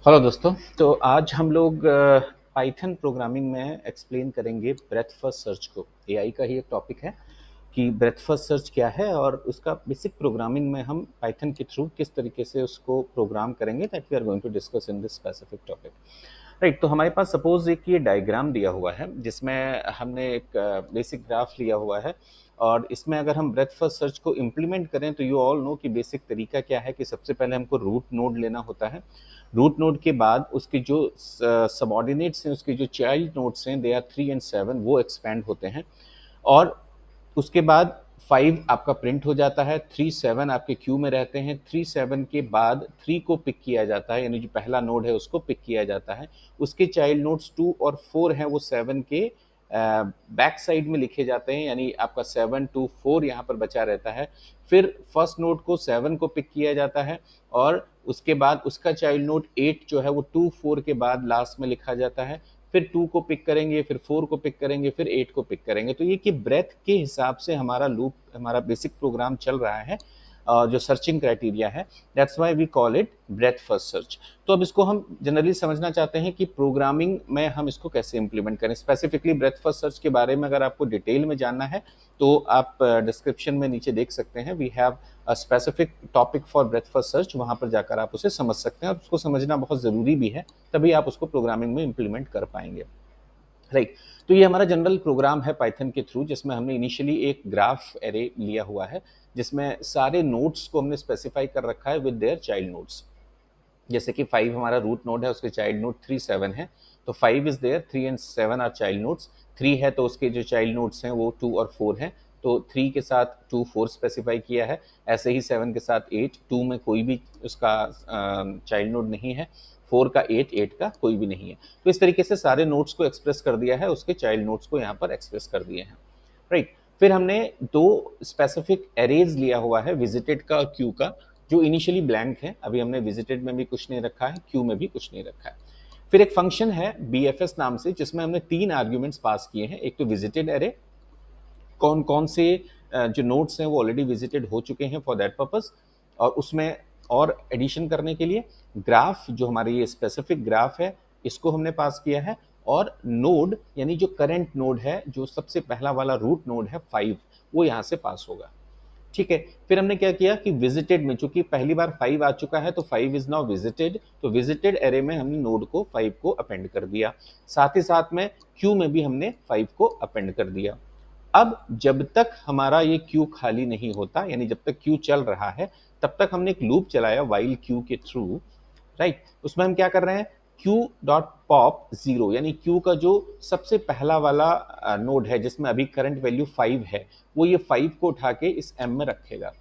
Hello दोस्तों। तो आज हम लोग पाइथन प्रोग्रामिंग में एक्सप्लेन करेंगे ब्रेथ फर्स्ट सर्च को। एआई का ही एक टॉपिक है कि ब्रेथ फर्स्ट सर्च क्या है और उसका बेसिक प्रोग्रामिंग में हम पाइथन के थ्रू किस तरीके से उसको प्रोग्राम करेंगे, that we are going to discuss in this specific topic. Right, तो हमारे पास सपोज एक ये डायग्राम दिया हुआ है जिसमें हमने एक बेसिक ग्राफ लिया हुआ है और इसमें अगर हम ब्रेथ फर्स्ट सर्च को इम्प्लीमेंट करें तो यू ऑल नो कि बेसिक तरीका क्या है कि सबसे पहले हमको रूट नोड लेना होता है। रूट नोड के बाद उसके जो सबऑर्डिनेट्स हैं, उसके जो चाइल्ड नोड्स हैं, दे आर 3 और 7, वो एक्सपैंड होते हैं और उसके बाद 5 आपका प्रिंट हो जाता है, 3 7 आपके क्यू में रहते हैं, 3 7 के बाद 3 को पिक किया जाता है, यानी जो पहला नोड है उसको पिक किया जाता है। उसके चाइल्ड नोड्स 2 और 4 हैं, वो 7 के बैक साइड में लिखे जाते हैं, यानी आपका 7 2 4 यहाँ पर बचा रहता है। फिर फर्स्ट नोड को 7 को पिक किया जाता है और उसके बाद उसका चाइल्ड नोड 8 जो है वो 2 4 के बाद लास्ट में लिखा जाता है। फिर 2 को पिक करेंगे, फिर 4 को पिक करेंगे, फिर 8 को पिक करेंगे। तो ये कि ब्रेथ के हिसाब से हमारा लूप, हमारा बेसिक प्रोग्राम चल रहा है। जो सर्चिंग क्राइटेरिया है, that's why we call it breadth first search. तो अब इसको हम जनरली समझना चाहते हैं कि प्रोग्रामिंग में हम इसको कैसे इंप्लीमेंट करें। स्पेसिफिकली ब्रेथ फर्स्ट सर्च के बारे में अगर आपको डिटेल में जानना है तो आप डिस्क्रिप्शन में नीचे देख सकते हैं, we have a specific topic for breadth first search. वहां पर जाकर आप उसे समझ सकते हैं और उसको समझना बहुत ज़रूरी भी है, तभी आप उसको प्रोग्रामिंग में इंप्लीमेंट कर पाएंगे। राइट, तो ये हमारा जनरल प्रोग्राम है पाइथन के थ्रू, जिसमें हमने इनिशियली एक ग्राफ एरे लिया हुआ है जिसमें सारे नोड्स को हमने स्पेसिफाई कर रखा है विद देयर चाइल्ड नोड्स। जैसे कि 5 हमारा रूट नोड है, उसके चाइल्ड नोड 3 7 है, तो 5 इज देयर, 3 और 7 आर चाइल्ड नोड्स। 3 है तो उसके जो चाइल्ड नोड्स हैं वो 2 और 4 हैं, तो 3 के साथ 2 4 स्पेसिफाई किया है। ऐसे ही 7 के साथ 8, 2 में कोई भी उसका चाइल्ड नोड नहीं है, 4 का 8, 8 का कोई भी नहीं है। तो इस तरीके से सारे नोड्स को एक्सप्रेस कर दिया है, उसके चाइल्ड नोड्स को यहाँ पर एक्सप्रेस कर दिए हैं। राइट, फिर हमने दो स्पेसिफिक एरेज लिया हुआ है, विजिटेड का और क्यू का, जो इनिशियली ब्लैंक है। अभी हमने विजिटेड में भी कुछ नहीं रखा है, क्यू में भी कुछ नहीं रखा है। फिर एक फंक्शन है BFS नाम से, जिसमें हमने 3 आर्ग्यूमेंट्स पास किए हैं। एक तो विजिटेड एरे, कौन कौन से जो नोड्स हैं वो ऑलरेडी विजिटेड हो चुके हैं फॉर दैट पर्पस, और उसमें और एडिशन करने के लिए ग्राफ, जो हमारी ये स्पेसिफिक ग्राफ है, इसको हमने पास किया है। और नोड, यानी जो करंट नोड है, जो सबसे पहला वाला रूट नोड है 5, वो यहाँ से पास होगा। ठीक है, फिर हमने क्या किया कि विजिटेड में, चूंकि पहली बार 5 आ चुका है तो 5 इज नाउ विजिटेड, तो विजिटेड एरे में हमने नोड को 5 को अपेंड कर दिया। साथ ही साथ में क्यू में भी हमने 5 को अपेंड कर दिया। अब जब तक हमारा ये क्यू खाली नहीं होता, यानी जब तक क्यू चल रहा है, तब तक हमने एक लूप चलाया वाइल क्यू के थ्रू। राइट, उसमें हम क्या कर रहे हैं, क्यू डॉट पॉप 0, यानी क्यू का जो सबसे पहला वाला नोड है जिसमें अभी करंट वैल्यू 5 है, वो ये 5 को उठा के इस एम में रखेगा।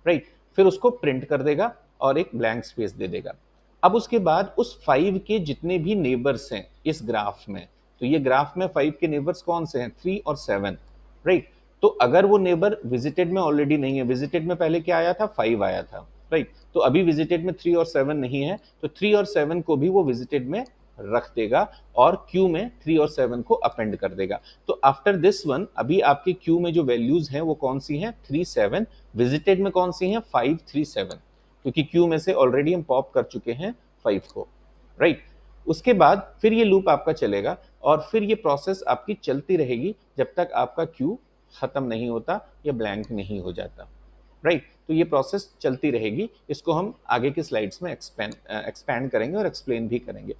राइट, फिर उसको प्रिंट कर देगा और एक ब्लैंक स्पेस दे देगा। अब उसके बाद उस 5 के जितने भी नेबर्स हैं इस ग्राफ में, तो ये ग्राफ में 5 के नेबर्स कौन से हैं, 3 और 7। राइट, तो अगर वो नेबर विजिटेड में ऑलरेडी नहीं है, विजिटेड में पहले क्या आया था, 5 आया था। राइट, तो अभी विजिटेड में 3 और 7 नहीं है, तो 3 और 7 को भी वो विजिटेड में रख देगा और क्यू में 3 और 7 को अपेंड कर देगा। तो आफ्टर दिस वन, अभी आपके क्यू में जो वैल्यूज हैं वो कौन सी हैं, 3 7, विजिटेड में कौन सी हैं, 5 3 7, क्योंकि क्यू में से ऑलरेडी हम पॉप कर चुके हैं 5 को। राइट, उसके बाद फिर ये लूप आपका चलेगा और फिर ये प्रोसेस आपकी चलती रहेगी जब तक आपका क्यू खत्म नहीं होता या ब्लैंक नहीं हो जाता। राइट, तो ये प्रोसेस चलती रहेगी। इसको हम आगे की स्लाइड्स में एक्सपैंड करेंगे और एक्सप्लेन भी करेंगे।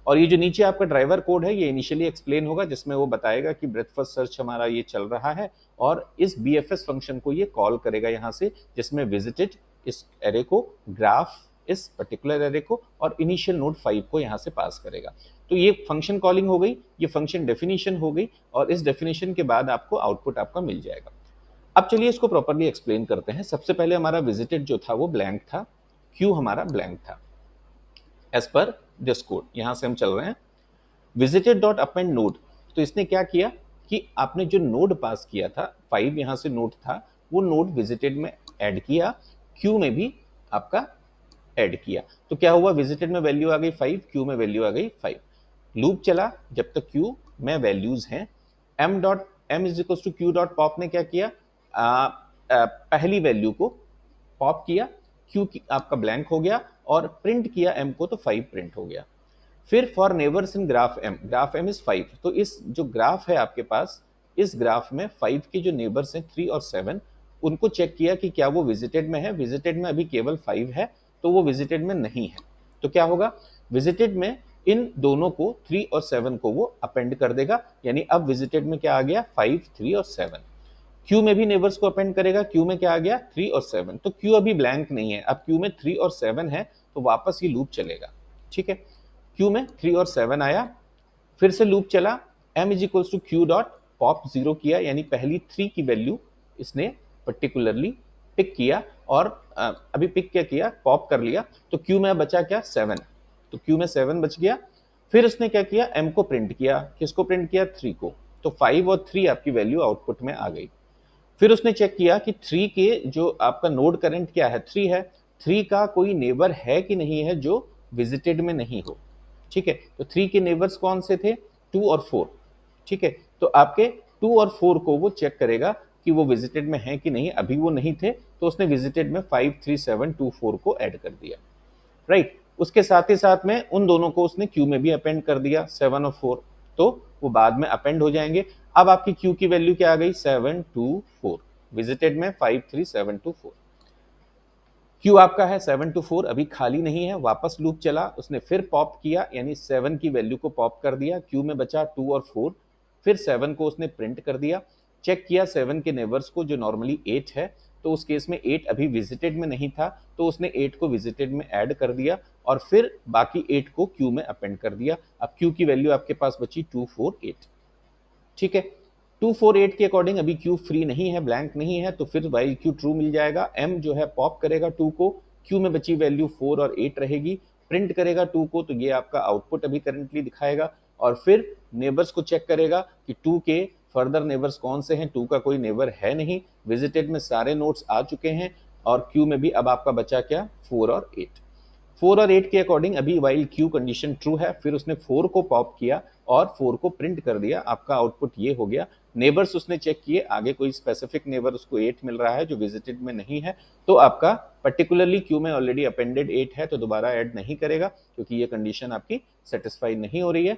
और ये जो नीचे आपका ड्राइवर कोड है, ये इनिशियली एक्सप्लेन होगा, जिसमें वो बताएगा कि ब्रेथ फर्स्ट सर्च हमारा ये चल रहा है और इस BFS फंक्शन को ये कॉल करेगा यहाँ से, जिसमें विजिटेड इस एरे को, ग्राफ इस पर्टिकुलर एरे को, और इनिशियल नोड 5 को यहाँ से पास करेगा। तो ये फंक्शन कॉलिंग हो गई, ये फंक्शन डेफिनेशन हो गई, और इस डेफिनेशन के बाद आपको आउटपुट आपका मिल जाएगा। अब चलिए इसको प्रॉपर्ली एक्सप्लेन करते हैं। सबसे पहले हमारा विजिटेड जो था वो ब्लैंक था, क्यू हमारा ब्लैंक था एज पर दिस कोड। यहां से हम चल रहे हैं विजिटेड डॉट अपेंड नोड। तो इसने क्या किया कि आपने जो नोड पास किया था, 5 यहां से नोड था, वो नोड विजिटेड में ऐड किया, क्यू में भी आपका ऐड किया। तो क्या हुआ, विजिटेड में वैल्यू आ गई 5, क्यू में वैल्यू आ गई 5। लूप चला जब तक क्यू में वैल्यूज हैं। M is equal to Q dot pop ने क्या किया, पहली वैल्यू को पॉप किया, क्यू आपका ब्लैंक हो गया और प्रिंट किया एम को, तो 5 प्रिंट हो गया। फिर for neighbours in graph M is 5, तो इस जो ग्राफ है आपके पास, इस ग्राफ में 5 के जो नेबर्स हैं 3 और 7, उनको चेक किया कि क्या वो विजिटेड में है। विजिटेड में अभी केवल 5 है, तो वो विजिटेड में नहीं है। तो क्या होगा, विजिटेड में इन दोनों को 3 और 7 को वो अपेंड कर देगा, यानी अब विजिटेड में क्या आ गया, 5, 3 और 7। क्यू में भी नेबर्स को अपेंड करेगा, क्यू में क्या आ गया, 3 और 7। तो क्यू अभी ब्लैंक नहीं है, अब क्यू में 3 और 7 है, तो वापस ये लूप चलेगा। ठीक है, क्यू में 3 और 7 आया, फिर से लूप चला, m is equals to Q dot pop 0 किया, यानी पहली 3 की वैल्यू इसने पर्टिकुलरली पिक किया, और अभी पिक क्या किया, पॉप कर लिया। तो क्यू में बचा क्या, 7, तो क्यू में 7 बच गया। फिर उसने क्या किया, m को प्रिंट किया, किसको प्रिंट किया, 3 को। तो 5 और 3 आपकी वैल्यू आउटपुट में आ गई। फिर उसने चेक किया कि 3 के जो आपका नोड करंट क्या है, 3 है, 3 का कोई नेबर है कि नहीं है जो विजिटेड में नहीं हो। ठीक है, तो 3 के नेबर्स कौन से थे, 2 और 4। ठीक है, तो आपके 2 और 4 को वो चेक करेगा कि वो विजिटेड में है कि नहीं, अभी वो नहीं थे, तो उसने विजिटेड में 5, 3, 7, 2, 4 को ऐड कर दिया। राइट, उसके साथ ही साथ में उन दोनों को उसने क्यू में भी अपेंड कर दिया, 7 और 4, तो वो बाद में अपेंड हो जाएंगे। अब आपकी क्यू की वैल्यू क्या आ गई, 7, 2, 4, विजिटेड में 5, 3, 7, 2, 4। क्यू आपका है 7 to 4, अभी खाली नहीं है, वापस लूप चला, उसने फिर पॉप किया, यानी 7 की वैल्यू को पॉप कर दिया, क्यू में बचा 2 और 4, फिर 7 को उसने प्रिंट कर दिया। चेक किया 7 के नेबर्स को, जो नॉर्मली 8 है, तो उस केस में 8 अभी विजिटेड में नहीं था, तो उसने 8 को विजिटेड में ऐड कर दिया, और फिर बाकी 8 को क्यू में अपेंड कर दिया। अब क्यू की वैल्यू आपके पास बची 2, 4, 8। ठीक है, 2, 4, 8 के अकॉर्डिंग अभी क्यू फ्री नहीं है, ब्लैंक नहीं है, तो फिर वाइल क्यू ट्रू मिल जाएगा। m जो है पॉप करेगा 2 को, क्यू में बची वैल्यू 4 और 8 रहेगी, प्रिंट करेगा 2 को, तो ये आपका आउटपुट अभी करंटली दिखाएगा। और फिर नेबर्स को चेक करेगा कि 2 के फर्दर नेबर्स कौन से हैं, 2 का कोई नेबर है नहीं, विजिटेड में सारे नोट्स आ चुके हैं, और क्यू में भी अब आपका बचा क्या, 4 और 8। 4 और 8 के अकॉर्डिंग अभी वाइल क्यू कंडीशन ट्रू है, फिर उसने 4 को पॉप किया और 4 को प्रिंट कर दिया, आपका आउटपुट ये हो गया। नेबर्स उसने चेक किए, आगे कोई स्पेसिफिक नेबर उसको 8 मिल रहा है जो विजिटेड में नहीं है, तो आपका पर्टिकुलरली क्यू में ऑलरेडी अपेंडेड 8 है, तो दोबारा ऐड नहीं करेगा, क्योंकि ये कंडीशन आपकी सेटिस्फाई नहीं हो रही है।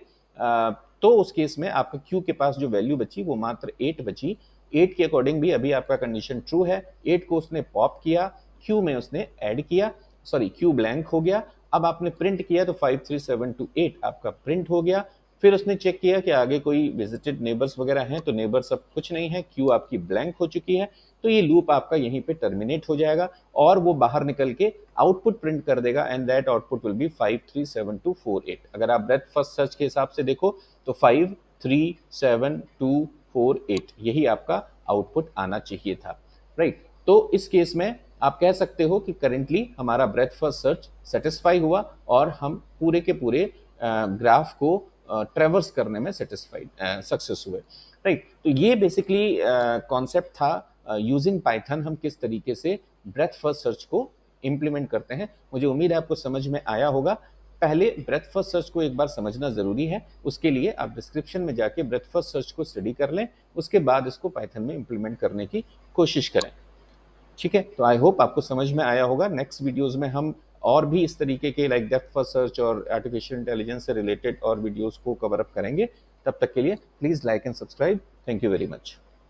तो उस केस में आपका क्यू के पास जो वैल्यू बची वो मात्र 8 बची। 8 के अकॉर्डिंग भी अभी आपका कंडीशन ट्रू है, 8 को उसने पॉप किया, क्यू में उसने ऐड किया, सॉरी क्यू ब्लैंक हो गया। अब आपने प्रिंट किया तो 5, 3, 7, 2, 8 आपका प्रिंट हो गया। फिर उसने चेक किया कि आगे कोई विजिटेड नेबर्स वगैरह हैं, तो नेबर्स अब कुछ नहीं है, क्यू आपकी ब्लैंक हो चुकी है, तो ये लूप आपका यहीं पे टर्मिनेट हो जाएगा, और वो बाहर निकल के आउटपुट प्रिंट कर देगा, and that output will be 5, 3, 7, 2, 4, 8। अगर आप ब्रेथ फर्स्ट सर्च के हिसाब से देखो तो 5, 3, 7, 2, 4, 8 यही आपका आउटपुट आना चाहिए था। राइट, तो इस केस में आप कह सकते हो कि करेंटली हमारा ब्रेथ फर्स्ट सर्च सेटिस्फाई हुआ, और हम पूरे के पूरे ग्राफ को ट्रेवर्स करने में सेटिस्फाइड सक्सेस हुए। राइट, तो ये बेसिकली कॉन्सेप्ट था यूजिंग पाइथन हम किस तरीके से ब्रेथ फर्स्ट सर्च को इम्प्लीमेंट करते हैं। मुझे उम्मीद है आपको समझ में आया होगा। पहले ब्रेथ फर्स्ट सर्च को एक बार समझना जरूरी है, उसके लिए आप डिस्क्रिप्शन में जाके ब्रेथ फर्स्ट सर्च को स्टडी कर लें, उसके बाद इसको पाइथन में इम्प्लीमेंट करने की कोशिश करें। ठीक है, तो आई होप आपको समझ में आया होगा। नेक्स्ट वीडियोस में हम और भी इस तरीके के लाइक डेप्थ फर्स्ट सर्च और आर्टिफिशियल इंटेलिजेंस से रिलेटेड और वीडियोस को कवर अप करेंगे। तब तक के लिए please like and subscribe. Thank you very much.